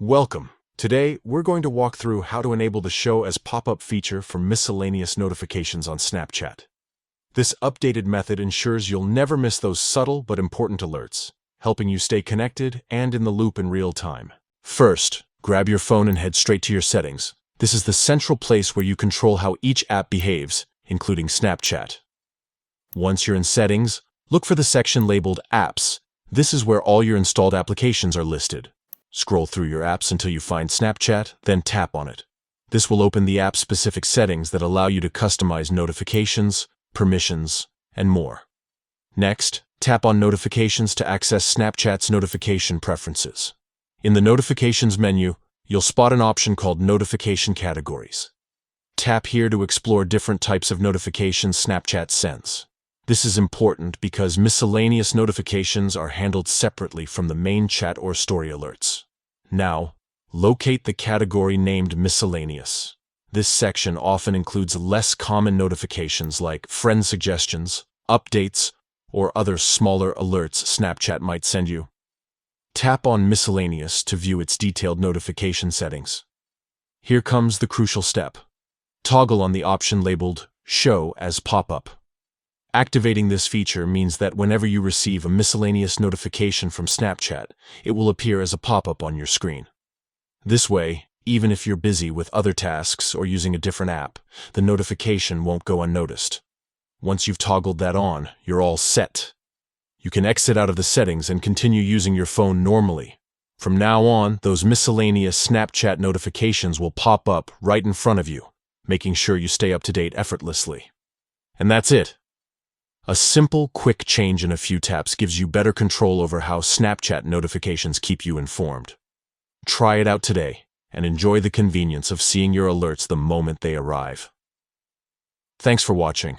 Welcome. Today, we're going to walk through how to enable the Show as Pop-up feature for miscellaneous notifications on Snapchat. This updated method ensures you'll never miss those subtle but important alerts, helping you stay connected and in the loop in real time. First, grab your phone and head straight to your settings. This is the central place where you control how each app behaves, including Snapchat. Once you're in Settings, look for the section labeled Apps. This is where all your installed applications are listed. Scroll through your apps until you find Snapchat, then tap on it. This will open the app-specific settings that allow you to customize notifications, permissions, and more. Next, tap on Notifications to access Snapchat's notification preferences. In the Notifications menu, you'll spot an option called Notification Categories. Tap here to explore different types of notifications Snapchat sends. This is important because miscellaneous notifications are handled separately from the main chat or story alerts. Now, locate the category named Miscellaneous. This section often includes less common notifications like friend suggestions, updates, or other smaller alerts Snapchat might send you. Tap on Miscellaneous to view its detailed notification settings. Here comes the crucial step. Toggle on the option labeled Show as Pop-up. Activating this feature means that whenever you receive a miscellaneous notification from Snapchat, it will appear as a pop-up on your screen. This way, even if you're busy with other tasks or using a different app, the notification won't go unnoticed. Once you've toggled that on, you're all set. You can exit out of the settings and continue using your phone normally. From now on, those miscellaneous Snapchat notifications will pop up right in front of you, making sure you stay up to date effortlessly. And that's it. A simple, quick change in a few taps gives you better control over how Snapchat notifications keep you informed. Try it out today and enjoy the convenience of seeing your alerts the moment they arrive. Thanks for watching.